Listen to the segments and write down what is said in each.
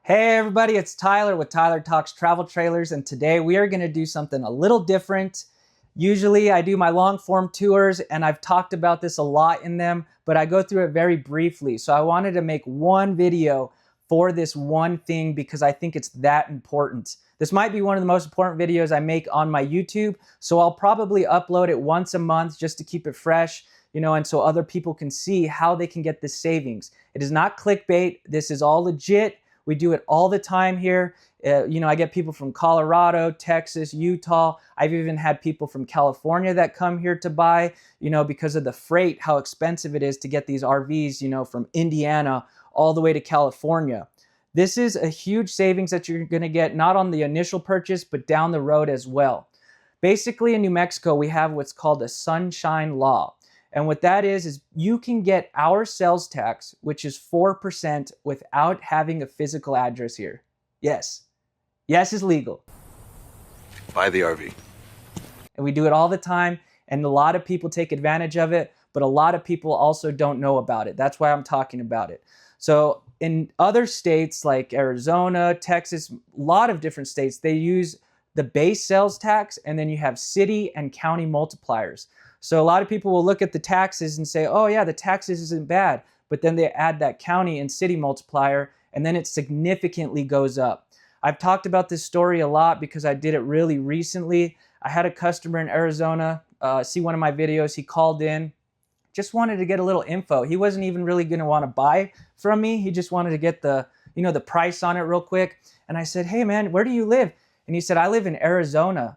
Hey everybody, it's Tyler with Tyler Talks Travel Trailers, and today we are going to do something a little different. Usually I do my long form tours and I've talked about this a lot in them, but I go through it very briefly. So I wanted to make one video for this one thing because I think it's that important. This might be one of the most important videos I make on my YouTube, so I'll probably upload it once a month just to keep it fresh, and so other people can see how they can get this savings. It is not clickbait. This is all legit. We do it all the time here. I get people from Colorado, Texas, Utah. I've even had people from California that come here to buy, because of the freight, how expensive it is to get these RVs, from Indiana all the way to California. This is a huge savings that you're going to get not on the initial purchase, but down the road as well. Basically, in New Mexico, we have what's called a sunshine law. And what that is you can get our sales tax, which is 4%, without having a physical address here. Yes. Yes is legal. Buy the RV. And we do it all the time, and a lot of people take advantage of it, but a lot of people also don't know about it. That's why I'm talking about it. So in other states like Arizona, Texas, a lot of different states, they use the base sales tax, and then you have city and county multipliers. So a lot of people will look at the taxes and say, oh yeah, the taxes isn't bad, but then they add that county and city multiplier, and then it significantly goes up. I've talked about this story a lot because I did it really recently. I had a customer in Arizona see one of my videos. He called in, just wanted to get a little info. He wasn't even really going to want to buy from me. He just wanted to get the price on it real quick. And I said, hey man, where do you live? And he said, I live in Arizona.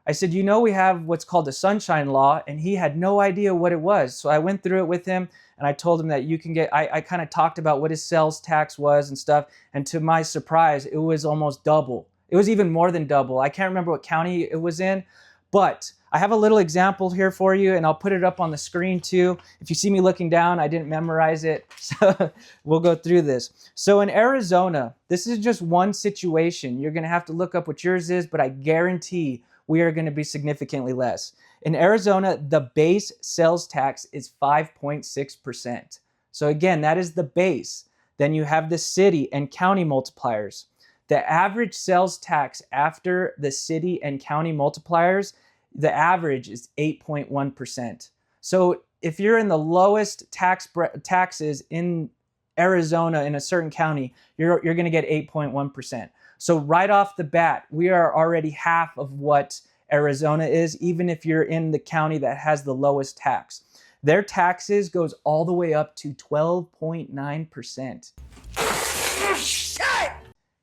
I said, we have what's called the sunshine law, and he had no idea what it was. So I went through it with him, and I told him that you can get, I kind of talked about what his sales tax was and stuff, and to my surprise, it was almost double. It was even more than double. I can't remember what county it was in, but I have a little example here for you, and I'll put it up on the screen too. If you see me looking down, I didn't memorize it, so we'll go through this. So in Arizona, this is just one situation. You're gonna have to look up what yours is, but I guarantee we are going to be significantly less. In Arizona, the base sales tax is 5.6%. So again, that is the base. Then you have the city and county multipliers. The average sales tax after the city and county multipliers, the average is 8.1%. So if you're in the lowest taxes in Arizona in a certain county, you're going to get 8.1%. So right off the bat, we are already half of what Arizona is, even if you're in the county that has the lowest tax. Their taxes goes all the way up to 12.9%.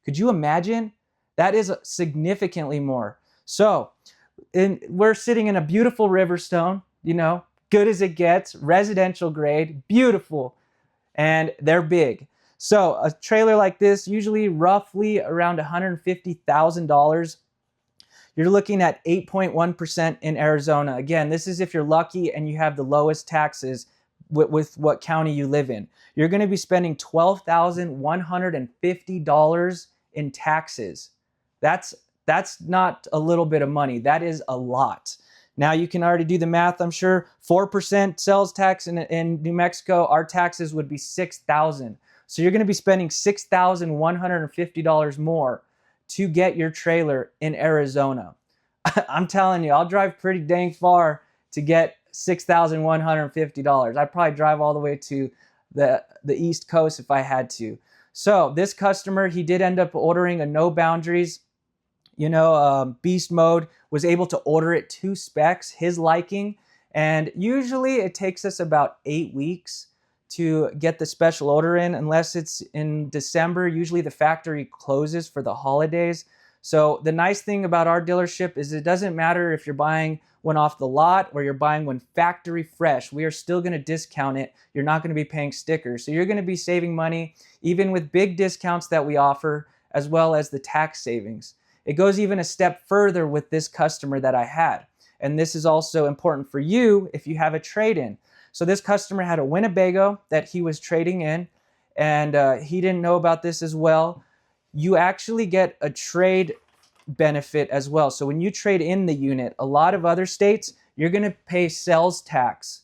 Could you imagine? That is significantly more. So we're sitting in a beautiful Riverstone, good as it gets, residential grade, beautiful, and they're big. So a trailer like this, usually roughly around $150,000. You're looking at 8.1% in Arizona. Again, this is if you're lucky and you have the lowest taxes with what county you live in. You're going to be spending $12,150 in taxes. That's not a little bit of money. That is a lot. Now you can already do the math, I'm sure. 4% sales tax in New Mexico, our taxes would be $6,000. So you're going to be spending $6,150 more to get your trailer in Arizona. I'm telling you, I'll drive pretty dang far to get $6,150. I'd probably drive all the way to the East Coast if I had to. So this customer, he did end up ordering a no boundaries, beast mode, was able to order it to specs, his liking. And usually it takes us about 8 weeks to get the special order in, unless it's in December. Usually the factory closes for the holidays. So the nice thing about our dealership is it doesn't matter if you're buying one off the lot or you're buying one factory fresh. We are still going to discount it. You're not going to be paying stickers. So you're going to be saving money, even with big discounts that we offer, as well as the tax savings. It goes even a step further with this customer that I had. And this is also important for you if you have a trade-in. So this customer had a Winnebago that he was trading in, and he didn't know about this as well. You actually get a trade benefit as well. So when you trade in the unit, a lot of other states, you're going to pay sales tax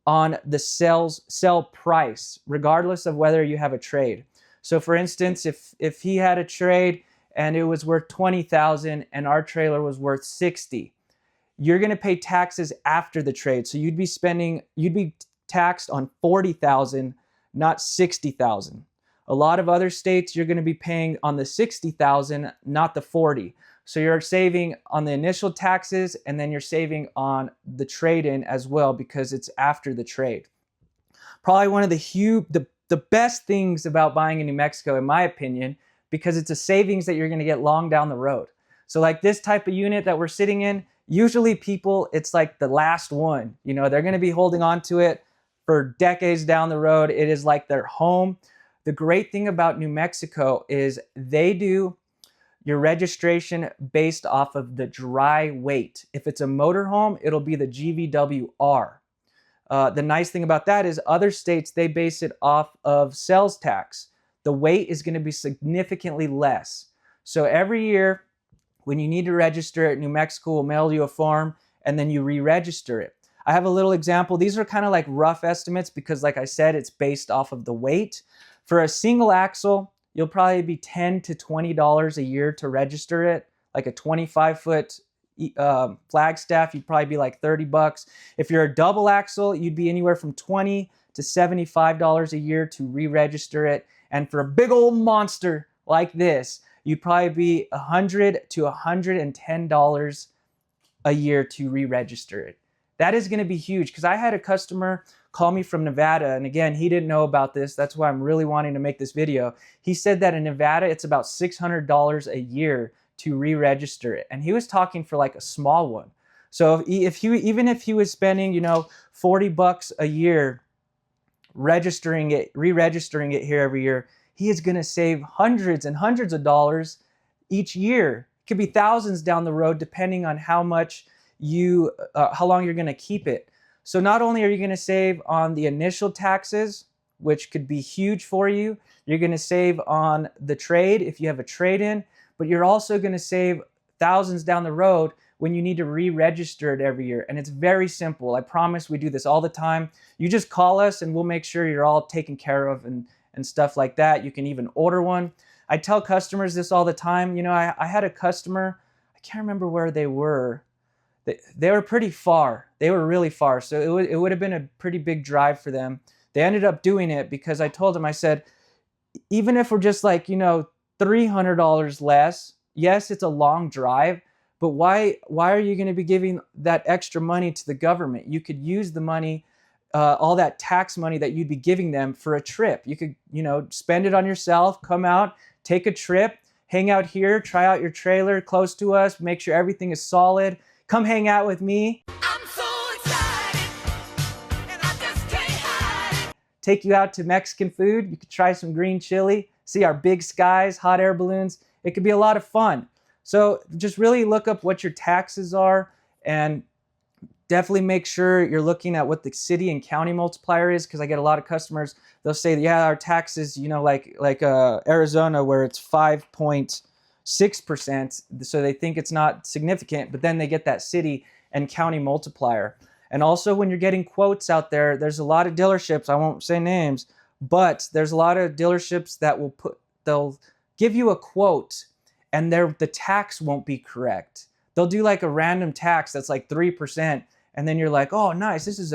on the sell price, regardless of whether you have a trade. So for instance, if he had a trade and it was worth 20,000 and our trailer was worth 60, you're going to pay taxes after the trade. So you'd be taxed on 40,000, not 60,000. A lot of other states, you're going to be paying on the 60,000, not the 40. So you're saving on the initial taxes, and then you're saving on the trade-in as well because it's after the trade. Probably one of the best things about buying in New Mexico, in my opinion, because it's a savings that you're going to get long down the road. So like this type of unit that we're sitting in, usually people, it's like the last one. You know, they're going to be holding on to it for decades down the road. It is like their home. The great thing about New Mexico is they do your registration based off of the dry weight. If it's a motorhome, it'll be the GVWR. The nice thing about that is other states, they base it off of sales tax. The weight is going to be significantly less. So every year when you need to register it, New Mexico will mail you a form and then you re-register it. I have a little example. These are kind of like rough estimates because like I said, it's based off of the weight. For a single axle, you'll probably be $10 to $20 a year to register it. Like a 25-foot Flagstaff, you'd probably be like $30. If you're a double axle, you'd be anywhere from $20 to $75 a year to re-register it. And for a big old monster like this, you'd probably be $100 to $110 a year to re-register it. That is going to be huge because I had a customer call me from Nevada, and again, he didn't know about this. That's why I'm really wanting to make this video. He said that in Nevada, it's about $600 a year to re-register it, and he was talking for like a small one. So even if he was spending, you know, $40 a year registering it, re-registering it here every year, he is going to save hundreds and hundreds of dollars each year. It could be thousands down the road, depending on how much how long you're going to keep it. So not only are you going to save on the initial taxes, which could be huge for you, you're going to save on the trade if you have a trade-in, but you're also going to save thousands down the road when you need to re-register it every year. And it's very simple. I promise we do this all the time. You just call us and we'll make sure you're all taken care of and stuff like that. You can even order one. I tell customers this all the time. You know, I had a customer, I can't remember where they were. They were pretty far. They were really far. So it would have been a pretty big drive for them. They ended up doing it because I told them, I said, even if we're just like, you know, $300 less, yes, it's a long drive, but why are you going to be giving that extra money to the government? You could use the money, all that tax money that you'd be giving them for a trip. You could, you know, spend it on yourself, come out, take a trip, hang out here, try out your trailer close to us, make sure everything is solid. Come hang out with me. I'm so excited, and I just can't hide it. Take you out to Mexican food. You could try some green chili, see our big skies, hot air balloons. It could be a lot of fun. So just really look up what your taxes are and definitely make sure you're looking at what the city and county multiplier is, because I get a lot of customers, they'll say, yeah, our taxes, you know, like Arizona where it's 5.6%, so they think it's not significant, but then they get that city and county multiplier. And also when you're getting quotes out there, there's a lot of dealerships, I won't say names, but there's a lot of dealerships that they'll give you a quote and the tax won't be correct. They'll do like a random tax that's like 3%, and then you're like, oh nice, this is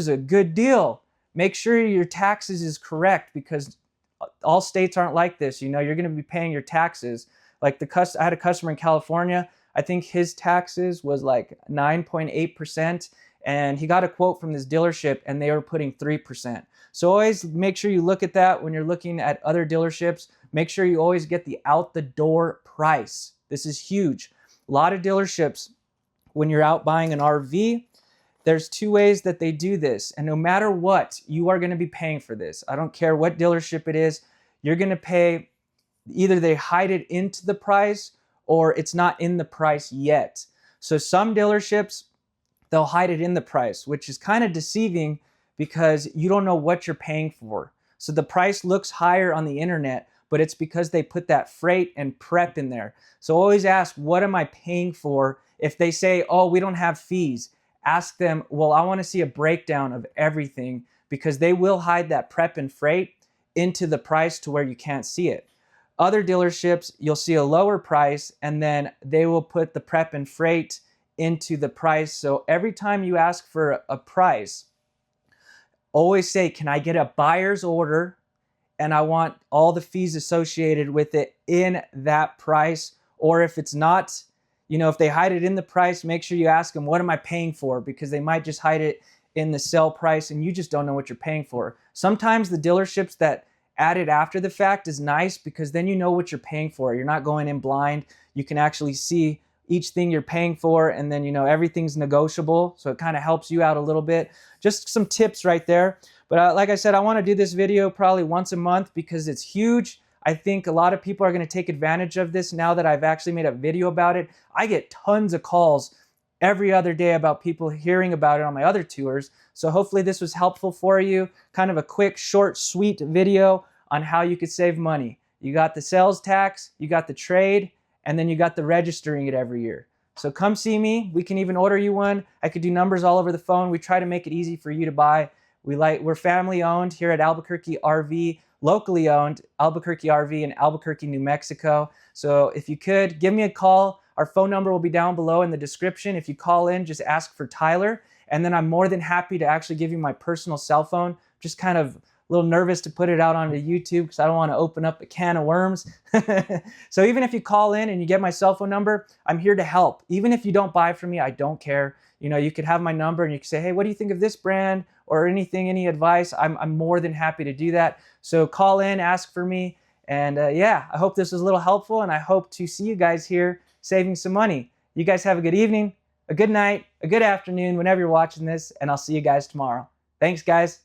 a good deal. Make sure your taxes is correct, because all states aren't like this. You know, you're going to be paying your taxes. Like I had a customer in California, I think his taxes was like 9.8%, and he got a quote from this dealership and they were putting 3%. So always make sure you look at that when you're looking at other dealerships. Make sure you always get the out the door price. This is huge. A lot of dealerships, when you're out buying an RV, there's two ways that they do this. And no matter what, you are going to be paying for this. I don't care what dealership it is. You're going to pay. Either they hide it into the price or it's not in the price yet. So some dealerships, they'll hide it in the price, which is kind of deceiving because you don't know what you're paying for. So the price looks higher on the internet, but it's because they put that freight and prep in there. So always ask, what am I paying for? If they say, oh, we don't have fees, ask them, well, I want to see a breakdown of everything, because they will hide that prep and freight into the price to where you can't see it. Other dealerships, you'll see a lower price, and then they will put the prep and freight into the price. So every time you ask for a price, always say, can I get a buyer's order? And I want all the fees associated with it in that price. Or if it's not, if they hide it in the price, make sure you ask them, what am I paying for? Because they might just hide it in the sale price and you just don't know what you're paying for. Sometimes the dealerships that add it after the fact is nice because then you know what you're paying for. You're not going in blind. You can actually see each thing you're paying for, and then everything's negotiable, so it kind of helps you out a little bit. Just some tips right there. But like I said, I want to do this video probably once a month because it's huge. I think a lot of people are going to take advantage of this now that I've actually made a video about it. I get tons of calls every other day about people hearing about it on my other tours. So hopefully this was helpful for you. Kind of a quick, short, sweet video on how you could save money. You got the sales tax, you got the trade, and then you got the registering it every year. So come see me. We can even order you one. I could do numbers all over the phone. We try to make it easy for you to buy. We're family owned here at Albuquerque RV, locally owned, Albuquerque RV in Albuquerque, New Mexico. So if you could, give me a call. Our phone number will be down below in the description. If you call in, just ask for Tyler. And then I'm more than happy to actually give you my personal cell phone. Just kind of a little nervous to put it out onto YouTube because I don't want to open up a can of worms. So even if you call in and you get my cell phone number, I'm here to help. Even if you don't buy from me, I don't care. You could have my number and you can say, hey, what do you think of this brand or anything, any advice? I'm more than happy to do that. So call in, ask for me. And yeah, I hope this was a little helpful, and I hope to see you guys here saving some money. You guys have a good evening, a good night, a good afternoon, whenever you're watching this, and I'll see you guys tomorrow. Thanks, guys.